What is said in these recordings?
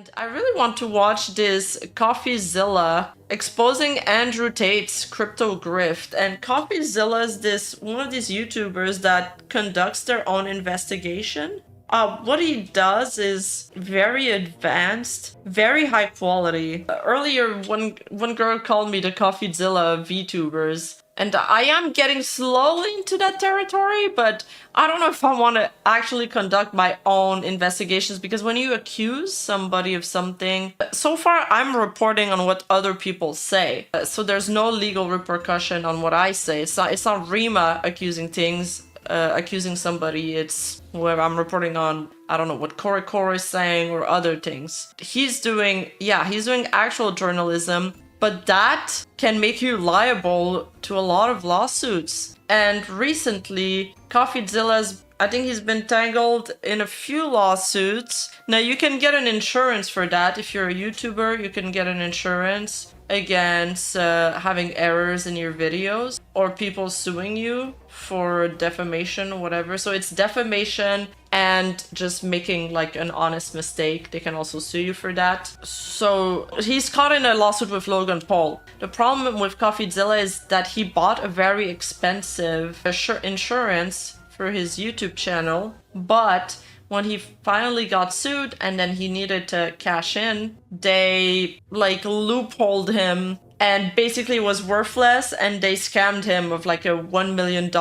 And I really want to watch this Coffeezilla exposing Andrew Tate's crypto grift. And Coffeezilla is one of these YouTubers that conducts their own investigation. What he does is very advanced, very high quality. Earlier, one girl called me the Coffeezilla VTubers. And I am getting slowly into that territory, but I don't know if I want to actually conduct my own investigations, because when you accuse somebody of something, so far I'm reporting on what other people say. So there's no legal repercussion on what I say. It's not Rima accusing somebody. It's whoever I'm reporting on. I don't know what Core is saying or other things. He's doing actual journalism. But that can make you liable to a lot of lawsuits. And recently, Coffeezilla's, I think he's been tangled in a few lawsuits. Now, you can get an insurance for that. If you're a YouTuber, you can get an insurance against having errors in your videos or people suing you for defamation or whatever. So it's defamation and just making like an honest mistake. They can also sue you for that. So he's caught in a lawsuit with Logan Paul. The problem with Coffeezilla is that he bought a very expensive insurance for his YouTube channel, but when he finally got sued and then he needed to cash in, they like loopholed him and basically was worthless, and they scammed him of like a $1 million,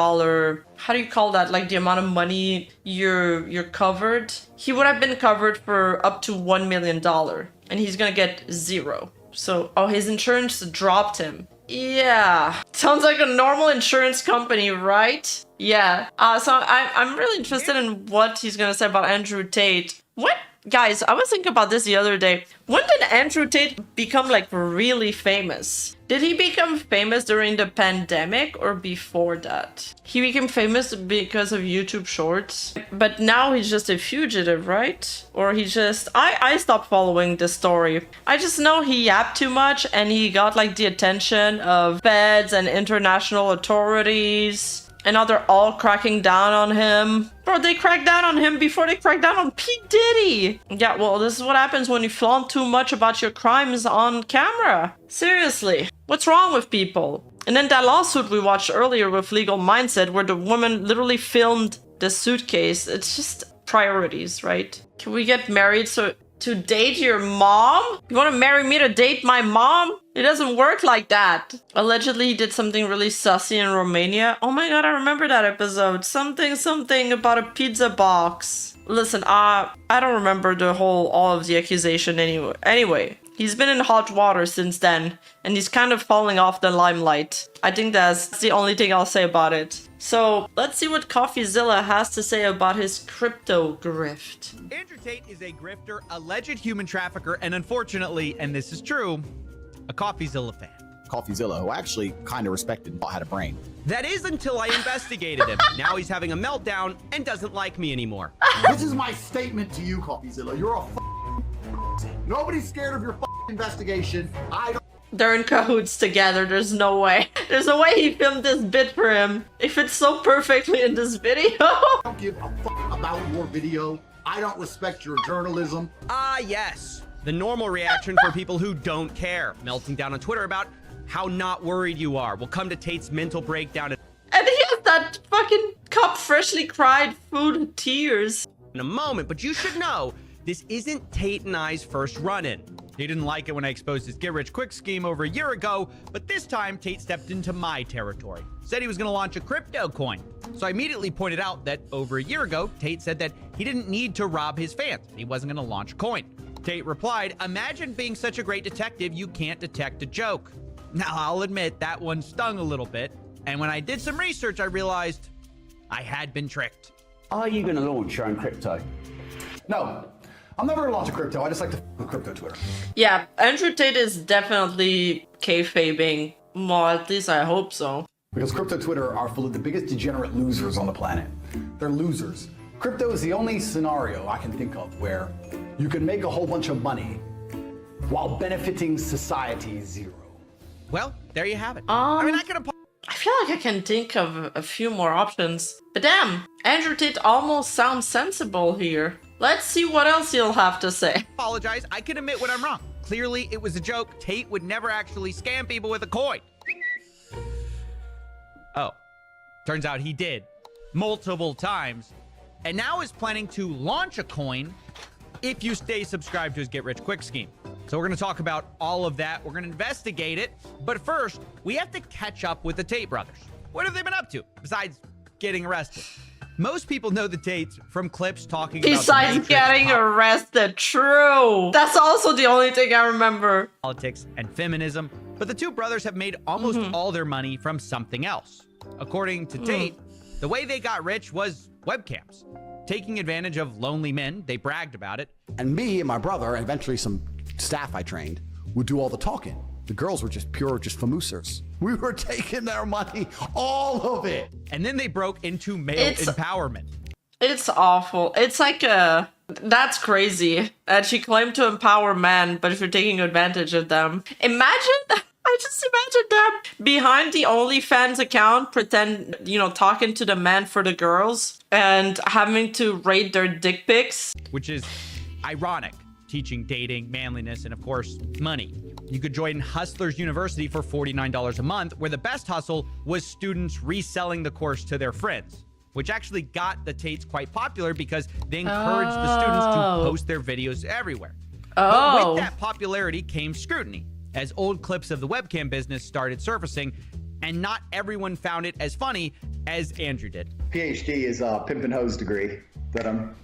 how do you call that? Like the amount of money you're covered. He would have been covered for up to $1 million and he's gonna get zero. So, his insurance dropped him. Yeah, sounds like a normal insurance company, right? Yeah, so I'm really interested in what he's gonna say about Andrew Tate. What? Guys, I was thinking about this the other day. When did Andrew Tate become like really famous? Did he become famous during the pandemic or before that? He became famous because of YouTube Shorts, but now he's just a fugitive, right? Or he just... I stopped following the story. I just know he yapped too much and he got like the attention of feds and international authorities. And now they're all cracking down on him. Bro, they cracked down on him before they cracked down on P. Diddy. Yeah, well, this is what happens when you flaunt too much about your crimes on camera. Seriously. What's wrong with people? And then that lawsuit we watched earlier with Legal Mindset, where the woman literally filmed the suitcase. It's just priorities, right? Can we get married to date your mom? You want to marry me to date my mom? It doesn't work like that. Allegedly, he did something really sussy in Romania. Oh my god, I remember that episode. Something about a pizza box. Listen, I don't remember all of the accusation anyway. He's been in hot water since then, and he's kind of falling off the limelight. I think that's the only thing I'll say about it. So, let's see what Coffeezilla has to say about his crypto grift. Andrew Tate is a grifter, alleged human trafficker, and unfortunately, and this is true, a Coffeezilla fan. Coffeezilla, who I actually kind of respected and had a brain. That is until I investigated him. Now he's having a meltdown and doesn't like me anymore. This is my statement to you, Coffeezilla. You're a nobody's scared of your investigation. They're in cahoots together. There's no way. There's no way he filmed this bit for him. It fits so perfectly in this video. I don't give a about your video. I don't respect your journalism. Yes. The normal reaction for people who don't care. Melting down on Twitter about how not worried you are. We'll come to Tate's mental breakdown and he has that fucking cup freshly cried food tears in a moment, but you should know this isn't Tate and I's first run-in. He didn't like it when I exposed his get-rich-quick scheme over a year ago, but this time Tate stepped into my territory. Said he was going to launch a crypto coin. So I immediately pointed out that over a year ago, Tate said that he didn't need to rob his fans. He wasn't going to launch a coin. Tate replied, "Imagine being such a great detective you can't detect a joke." Now, I'll admit that one stung a little bit. And when I did some research, I realized I had been tricked. Are you going to launch your own crypto? No. I'm never gonna launch a crypto. I just like to with crypto Twitter. Yeah, Andrew Tate is definitely kayfabing. Well, at least I hope so. Because crypto Twitter are full of the biggest degenerate losers on the planet. They're losers. Crypto is the only scenario I can think of where you can make a whole bunch of money while benefiting society zero. Well, there you have it. I feel like I can think of a few more options. But damn, Andrew Tate almost sounds sensible here. Let's see what else you'll have to say. Apologize. I can admit when I'm wrong. Clearly, it was a joke. Tate would never actually scam people with a coin. Oh, turns out he did multiple times, and now is planning to launch a coin if you stay subscribed to his get-rich-quick scheme. So we're going to talk about all of that. We're going to investigate it. But first, we have to catch up with the Tate brothers. What have they been up to besides getting arrested? Most people know the Tates from clips talking about Besides getting arrested, true. That's also the only thing I remember. Politics and feminism. But the two brothers have made almost all their money from something else. According to Tate, the way they got rich was webcams. Taking advantage of lonely men, they bragged about it. And me and my brother, and eventually some staff I trained, would do all the talking. The girls were just famousers. We were taking their money, all of it. And then they broke into male empowerment. It's awful. It's like that's crazy that she claimed to empower men, but if you're taking advantage of them. I just imagine them behind the OnlyFans account, talking to the men for the girls and having to rate their dick pics. Which is ironic, teaching dating, manliness, and of course, money. You could join Hustlers University for $49 a month, where the best hustle was students reselling the course to their friends, which actually got the Tates quite popular because they encouraged the students to post their videos everywhere. But with that popularity came scrutiny, as old clips of the webcam business started surfacing, and not everyone found it as funny as Andrew did. PhD is a pimp and hose degree that I'm...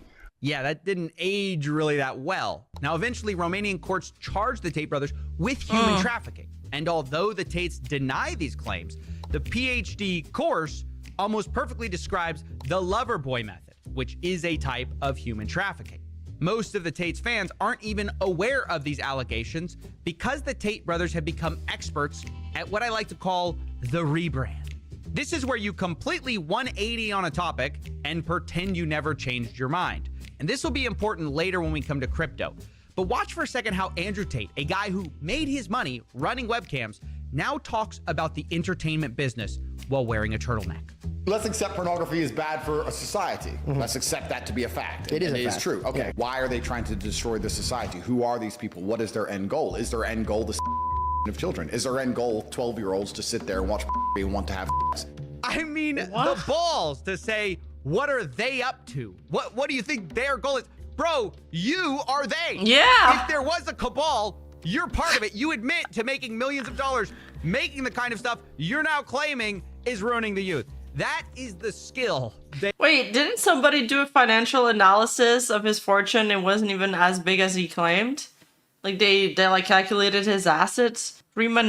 Yeah, that didn't age really that well. Now, eventually, Romanian courts charged the Tate brothers with human trafficking. And although the Tates deny these claims, the PhD course almost perfectly describes the lover boy method, which is a type of human trafficking. Most of the Tate's fans aren't even aware of these allegations because the Tate brothers have become experts at what I like to call the rebrand. This is where you completely 180 on a topic and pretend you never changed your mind. And this will be important later when we come to crypto. But watch for a second how Andrew Tate, a guy who made his money running webcams, now talks about the entertainment business while wearing a turtleneck. Let's accept pornography is bad for a society. Let's accept that to be a fact. It is and a it fact. is true. Okay, why are they trying to destroy the society? Who are these people? What is their end goal? Is their end goal the of children? Is their end goal 12-year-olds to sit there and watch and want to have sex? I mean, the balls to say, what are they up to? What do you think their goal is? Bro, you are they. Yeah. If there was a cabal, you're part of it. You admit to making millions of dollars, making the kind of stuff you're now claiming is ruining the youth. That is the skill. Wait, didn't somebody do a financial analysis of his fortune? It wasn't even as big as he claimed. Like they like calculated his assets. Rima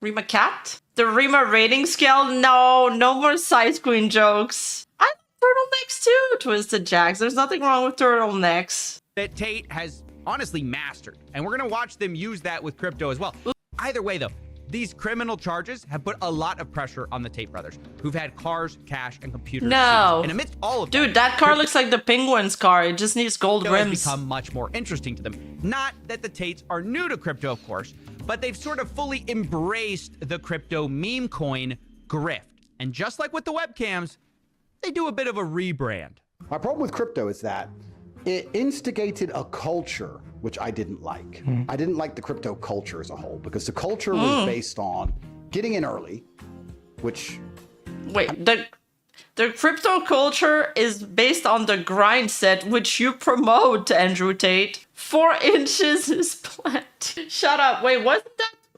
Rima Cat? The Rima rating scale? No more side queen jokes. I like turtlenecks too, Twisted Jacks. There's nothing wrong with turtlenecks. That Tate has honestly mastered. And we're gonna watch them use that with crypto as well. Either way though, these criminal charges have put a lot of pressure on the Tate brothers, who've had cars, cash, and computers seized. And amidst all of Dude, that car looks like the Penguin's car. It just needs gold crypto has rims. become much more interesting to them. Not that the Tates are new to crypto, of course, but they've sort of fully embraced the crypto meme coin grift. And just like with the webcams, they do a bit of a rebrand. My problem with crypto is that it instigated a culture which I didn't like. I didn't like the crypto culture as a whole because the culture was based on getting in early, which... Wait, the crypto culture is based on the grind set, which you promote, Andrew Tate. 4 inches is plant. Shut up. Wait,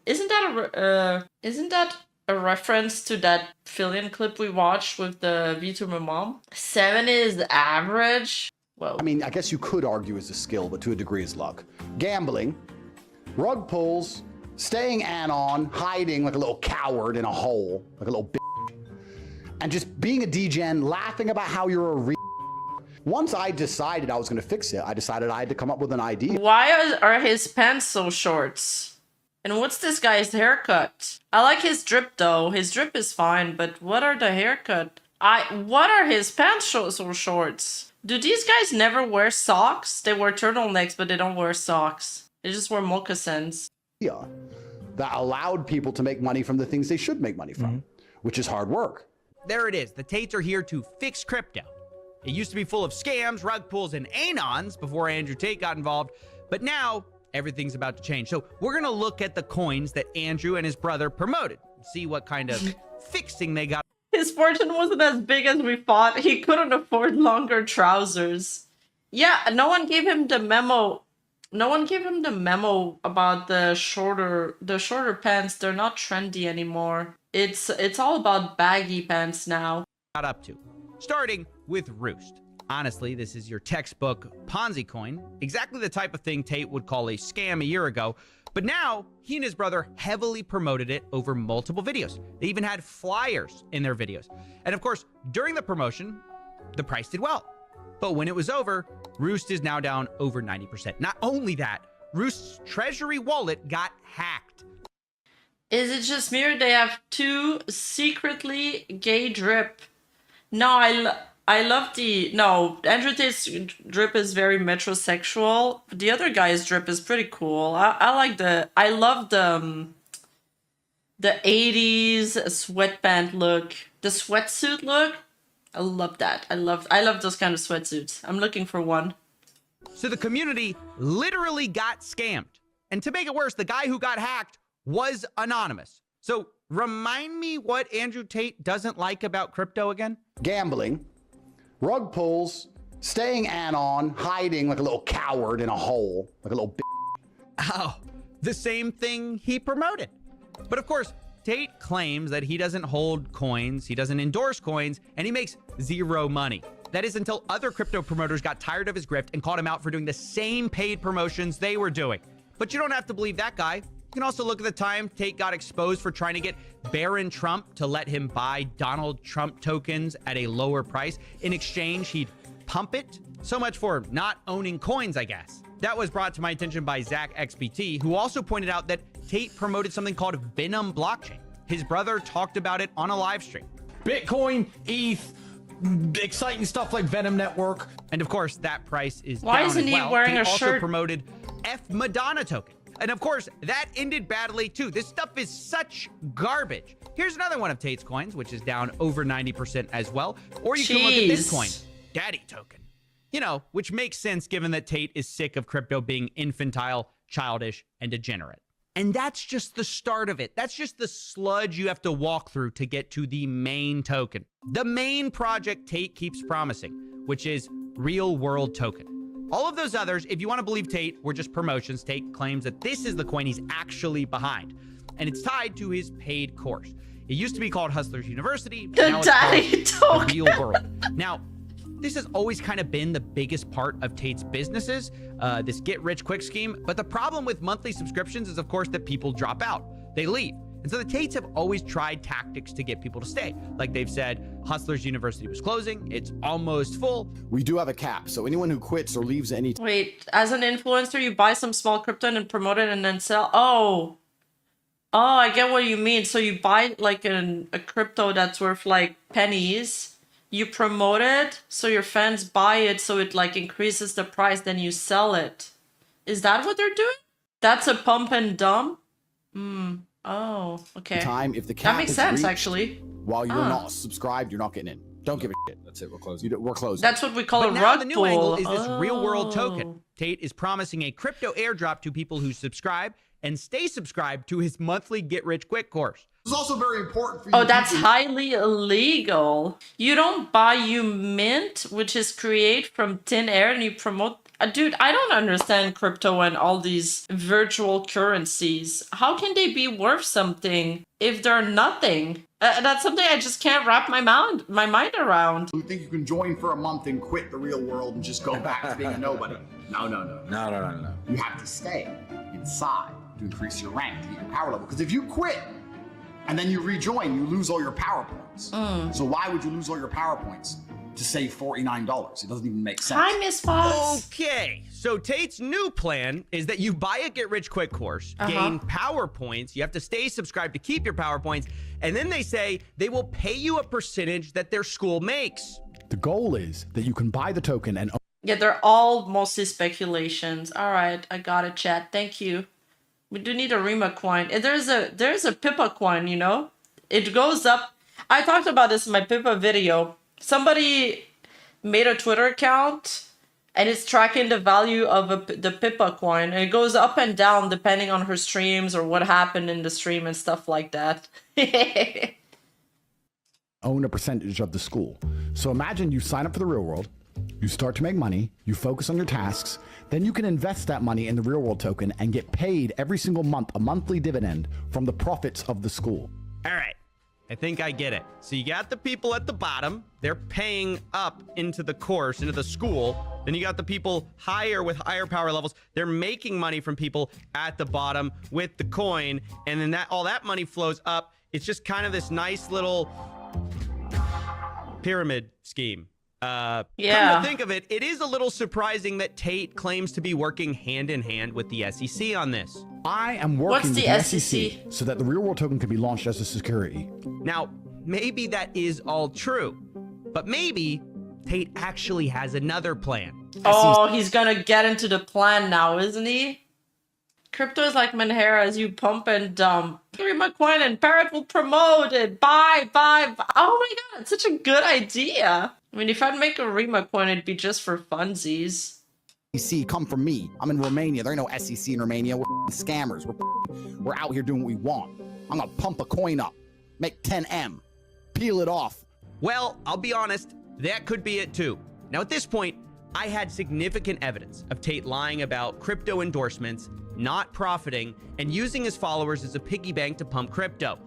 isn't that a reference to that Fillion clip we watched with the Vtuber mom? 7 is average. Well, I mean, I guess you could argue is a skill, but to a degree is luck. Gambling, rug pulls, staying anon, hiding like a little coward in a hole, like a little bitch, and just being a degen, laughing about how you're a Once I decided I was going to fix it, I decided I had to come up with an idea. Why are his pants so short? And what's this guy's haircut? I like his drip though. His drip is fine, but what are the haircut? What are his pants so short? Do these guys never wear socks? They wear turtlenecks, but they don't wear socks. They just wear moccasins. Yeah, that allowed people to make money from the things they should make money from, which is hard work. There it is. The Tates are here to fix crypto. It used to be full of scams, rug pulls, and anons before Andrew Tate got involved, but now everything's about to change. So we're gonna look at the coins that Andrew and his brother promoted, see what kind of fixing they got. His fortune wasn't as big as we thought. He couldn't afford longer trousers. Yeah, no one gave him the memo. No one gave him the memo about the shorter pants. They're not trendy anymore. It's all about baggy pants now. Got up to. Starting with Roost. Honestly, this is your textbook Ponzi coin, exactly the type of thing Tate would call a scam a year ago, but now he and his brother heavily promoted it over multiple videos. They even had flyers in their videos. And of course, during the promotion, the price did well. But when it was over, Roost is now down over 90%. Not only that, Roost's treasury wallet got hacked. Is it just me or they have two secretly gay drip? No, I love no, Andrew Tate's drip is very metrosexual. The other guy's drip is pretty cool. I love the 80s sweatband look. The sweatsuit look. I love that. I love those kind of sweatsuits. I'm looking for one. So the community literally got scammed. And to make it worse, the guy who got hacked was anonymous. So remind me what Andrew Tate doesn't like about crypto again? Gambling, rug pulls, staying anon, hiding like a little coward in a hole, like a little Oh, the same thing he promoted. But of course, Tate claims that he doesn't hold coins, he doesn't endorse coins, and he makes zero money. That is until other crypto promoters got tired of his grift and called him out for doing the same paid promotions they were doing. But you don't have to believe that guy. You can also look at the time Tate got exposed for trying to get Barron Trump to let him buy Donald Trump tokens at a lower price. In exchange, he'd pump it. So much for not owning coins, I guess. That was brought to my attention by Zach XBT, who also pointed out that Tate promoted something called Venom blockchain. His brother talked about it on a live stream. Bitcoin, ETH, exciting stuff like Venom Network. And of course, that price is Why down isn't as he well. wearing Tate a also shirt? promoted F Madonna token. And of course, that ended badly too. This stuff is such garbage. Here's another one of Tate's coins, which is down over 90% as well. Or you can look at this coin, Daddy token. You know, which makes sense given that Tate is sick of crypto being infantile, childish, and degenerate. And that's just the start of it. That's just the sludge you have to walk through to get to the main token. The main project Tate keeps promising, which is real world token. All of those others, if you want to believe Tate, were just promotions. Tate claims that this is the coin he's actually behind, and it's tied to his paid course. It used to be called Hustlers University, but now it's called Real World. Now, this has always kind of been the biggest part of Tate's businesses, this get-rich-quick scheme. But the problem with monthly subscriptions is, of course, that people drop out. They leave. And so the Tates have always tried tactics to get people to stay. Like they've said, Hustlers University was closing. It's almost full. We do have a cap, so anyone who quits or leaves any Wait, as an influencer, you buy some small crypto and promote it and then sell? Oh, I get what you mean. So you buy like a crypto that's worth like pennies. You promote it, so your fans buy it, so it like increases the price, then you sell it. Is that what they're doing? That's a pump and dump? Oh, okay. time. If the cap That makes is sense, reached, actually. while you're not subscribed, you're not getting in. Don't give a shit. That's it, we're closing. We're closing. That's what we call But a now rug the new pull. angle is this real world token. Oh. Tate is promising a crypto airdrop to people who subscribe and stay subscribed to his monthly get-rich-quick course. It's also very important for you. Oh, that's highly illegal. You don't buy you mint, which is create from thin air, and you promote. Dude, I don't understand crypto and all these virtual currencies. How can they be worth something if they're nothing? That's something I just can't wrap my mind around. You think you can join for a month and quit the real world and just go back to being a nobody? No. No. You have to stay inside to increase your rank, to get your power level. Because if you quit and then you rejoin, you lose all your power points. So why would you lose all your power points to save $49? It doesn't even make sense. Hi, Miss Fox. Okay, so Tate's new plan is that you buy a get-rich-quick course, gain power points, you have to stay subscribed to keep your power points, and then they say they will pay you a percentage that their school makes. The goal is that you can buy the token and Yeah, they're all mostly speculations. All right, I got it, chat. Thank you. We do need a Rima coin. There's a Pippa coin, you know? It goes up. I talked about this in my Pippa video. Somebody made a Twitter account and it's tracking the value of the Pippa coin. And it goes up and down depending on her streams or what happened in the stream and stuff like that. Own a percentage of the school. So imagine you sign up for the real world, you start to make money, you focus on your tasks, then you can invest that money in the real world token and get paid every single month a monthly dividend from the profits of the school. All right. I think I get it. So you got the people at the bottom. They're paying up into the course, into the school. Then you got the people higher with higher power levels. They're making money from people at the bottom with the coin. And then all that money flows up. It's just kind of this nice little pyramid scheme. Come to think of it, it is a little surprising that Tate claims to be working hand in hand with the SEC on this. I am working with the SEC so that the real world token can be launched as a security. Now, maybe that is all true, but maybe Tate actually has another plan. Oh, he's gonna get into the plan now, isn't he? Crypto is like Manhera, as you pump and dump. Rima coin and Parrot will promote it. Buy. Oh my god, it's such a good idea. I mean, if I'd make a Rima coin, it'd be just for funsies. SEC, come from me. I'm in Romania. There ain't no SEC in Romania. We're scammers. We're out here doing what we want. I'm gonna pump a coin up, make 10M, peel it off. Well, I'll be honest, that could be it too. Now at this point, I had significant evidence of Tate lying about crypto endorsements, not profiting, and using his followers as a piggy bank to pump crypto.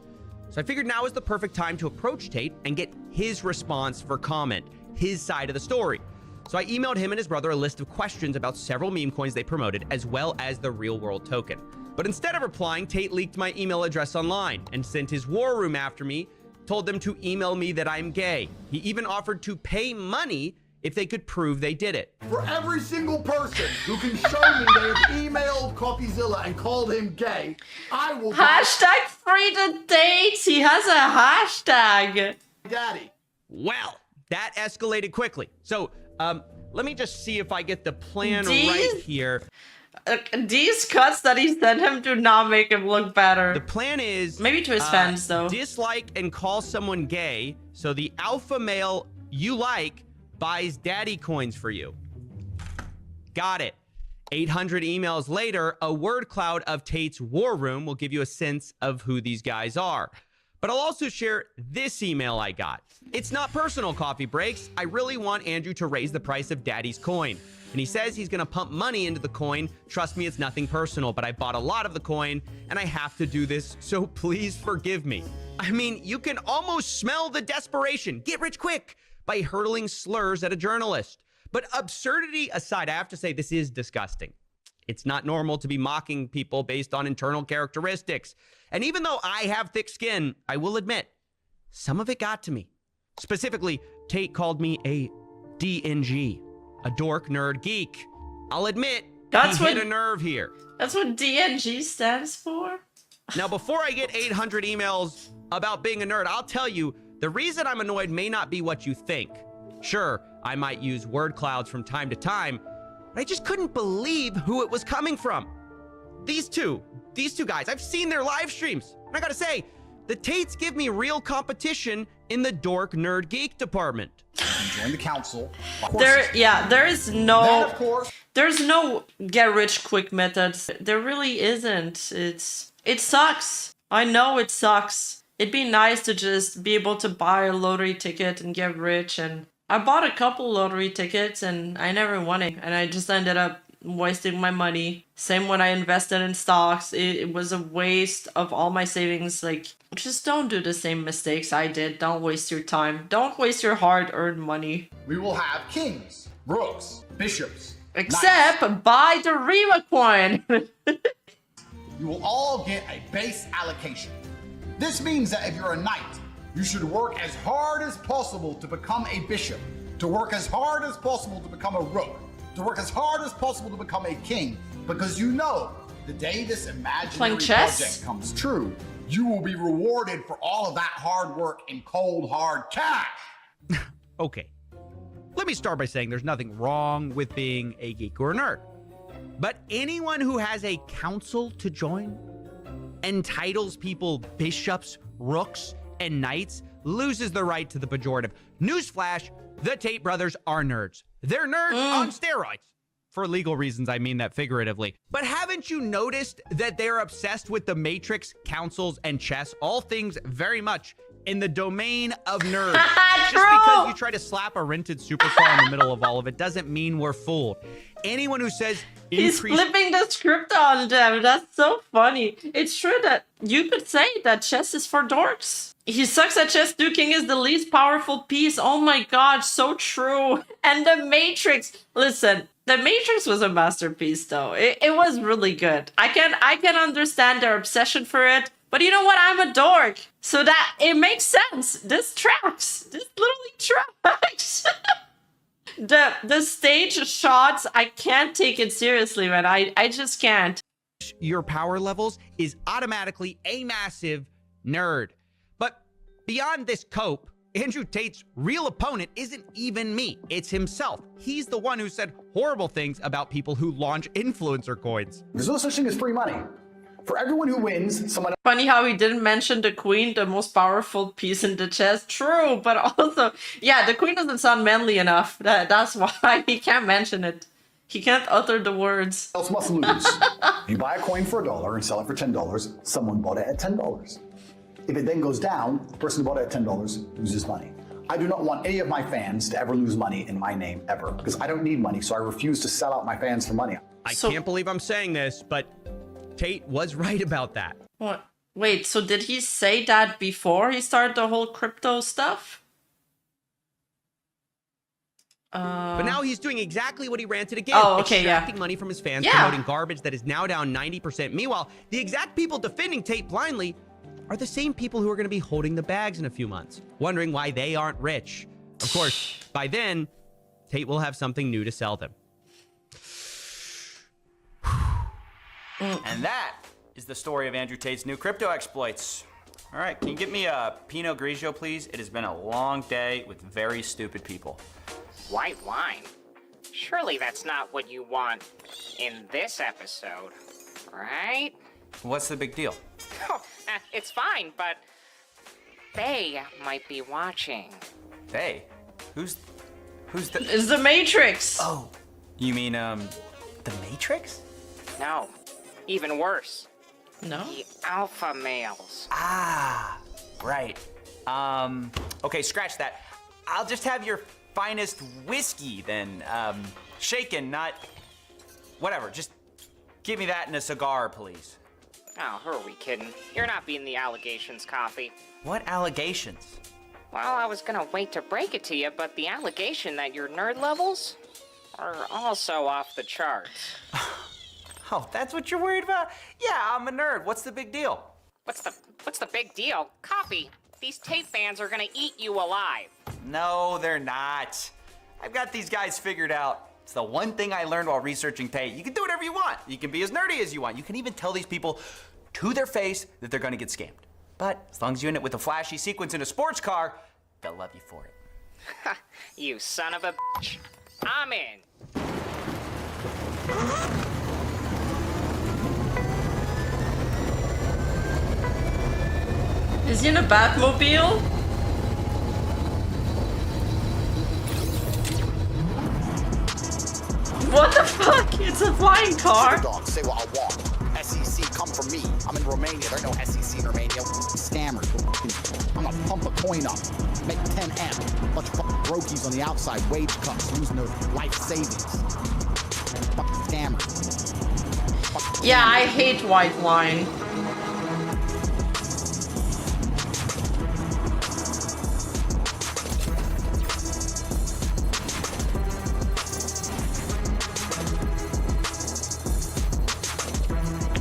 So I figured now is the perfect time to approach Tate and get his response for comment, his side of the story. So I emailed him and his brother a list of questions about several meme coins they promoted, as well as the real world token. But instead of replying, Tate leaked my email address online and sent his war room after me, told them to email me that I'm gay. He even offered to pay money if they could prove they did it. For every single person who can show me they have emailed Coffeezilla and called him gay, I will Hashtag free the dates. He has a hashtag. Daddy. Well, that escalated quickly. So, let me just see if I get the plan right here. These cuts that he sent him do not make him look better. The plan is... maybe to his fans, though. Dislike and call someone gay, so the alpha male you like buys daddy coins for you. Got it. 800 emails later, a word cloud of Tate's war room will give you a sense of who these guys are. But I'll also share this email I got. It's not personal, Coffee Breaks. I really want Andrew to raise the price of daddy's coin. And he says he's gonna pump money into the coin. Trust me, it's nothing personal, but I bought a lot of the coin and I have to do this, so please forgive me. I mean, you can almost smell the desperation. Get rich quick by hurling slurs at a journalist. But absurdity aside, I have to say this is disgusting. It's not normal to be mocking people based on internal characteristics. And even though I have thick skin, I will admit, some of it got to me. Specifically, Tate called me a DNG, a dork, nerd, geek. I'll admit, he hit a nerve here. That's what DNG stands for? Now, before I get 800 emails about being a nerd, I'll tell you, the reason I'm annoyed may not be what you think. Sure, I might use word clouds from time to time, but I just couldn't believe who it was coming from. These two guys, I've seen their live streams. And I gotta say, the Tates give me real competition in the dork, nerd, geek department. Join the council. There's no get rich quick methods. There really isn't. It sucks. I know it sucks. It'd be nice to just be able to buy a lottery ticket and get rich. And I bought a couple lottery tickets and I never won it. And I just ended up wasting my money. Same when I invested in stocks. It was a waste of all my savings. Like, just don't do the same mistakes I did. Don't waste your time. Don't waste your hard-earned money. We will have kings, rooks, bishops. Except buy the Rima coin. You will all get a base allocation. This means that if you're a knight, you should work as hard as possible to become a bishop, to work as hard as possible to become a rook, to work as hard as possible to become a king, because you know the day this imaginary project comes true, you will be rewarded for all of that hard work in cold, hard cash. Okay. Let me start by saying there's nothing wrong with being a geek or a nerd. But anyone who has a council to join entitles people bishops, rooks, and knights loses the right to the pejorative. Newsflash, the Tate brothers are nerds. They're nerds on steroids. For legal reasons, I mean that figuratively. But haven't you noticed that they're obsessed with the Matrix, councils, and chess? All things very much in the domain of nerds. Just because you try to slap a rented supercar in the middle of all of it doesn't mean we're fooled. Anyone who says He's flipping the script on them. That's so funny. It's true that you could say that chess is for dorks. He sucks at chess too. King is the least powerful piece. Oh my god, so true. And the Matrix. Listen, the Matrix was a masterpiece though. It was really good. I can understand their obsession for it. But you know what? I'm a dork. So that it makes sense. This tracks. This literally tracks. The stage shots, I can't take it seriously, man. I just can't. Your power levels is automatically a massive nerd. But beyond this cope, Andrew Tate's real opponent isn't even me. It's himself. He's the one who said horrible things about people who launch influencer coins. There's no such thing as free money. For everyone who wins, someone... Funny how he didn't mention the queen, the most powerful piece in the chess. True, but also, yeah, the queen doesn't sound manly enough. That's why he can't mention it. He can't utter the words. else must lose. You buy a coin for $1 and sell it for $10. Someone bought it at $10. If it then goes down, the person who bought it at $10 loses money. I do not want any of my fans to ever lose money in my name, ever, because I don't need money, so I refuse to sell out my fans for money. I can't believe I'm saying this, but Tate was right about that. What? Wait, so did he say that before he started the whole crypto stuff? But now he's doing exactly what he ranted again. Oh, okay, extracting money from his fans, promoting garbage that is now down 90%. Meanwhile, the exact people defending Tate blindly are the same people who are going to be holding the bags in a few months, wondering why they aren't rich. Of course, by then, Tate will have something new to sell them. And that is the story of Andrew Tate's new crypto exploits. All right, can you get me a Pinot Grigio, please? It has been a long day with very stupid people. White wine? Surely that's not what you want in this episode, right? What's the big deal? Oh, it's fine, but they might be watching. They? Who's the... It's the Matrix! Oh, you mean, the Matrix? No, even worse. No? The alpha males. Ah, right. Okay, scratch that. I'll just have your finest whiskey then. Shaken, not... Whatever, just give me that in a cigar, please. Oh, who are we kidding? You're not being the allegations, Coffee. What allegations? Well, I was gonna wait to break it to you, but the allegation that your nerd levels are also off the charts. Oh, that's what you're worried about? Yeah, I'm a nerd. What's the big deal? What's the big deal? Coffee, these Tate fans are gonna eat you alive. No, they're not. I've got these guys figured out. It's the one thing I learned while researching Tate. You can do whatever you want. You can be as nerdy as you want. You can even tell these people to their face that they're gonna get scammed. But as long as you end it with a flashy sequence in a sports car, they'll love you for it. You son of a bitch. I'm in. Is he in a Batmobile? What the fuck? It's a flying car. Dog, say what I want. SEC, come for me. I'm in Romania. There are no SEC in Romania. Scammers. I'm gonna pump a coin up. Make 10M. Bunch of fucking brokies on the outside. Wage cuts. Losing their life savings. Fucking scammers. Yeah, I hate white wine.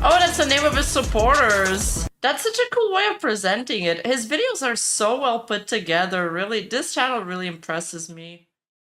Oh, that's the name of his supporters. That's such a cool way of presenting it. His videos are so well put together, really. This channel really impresses me.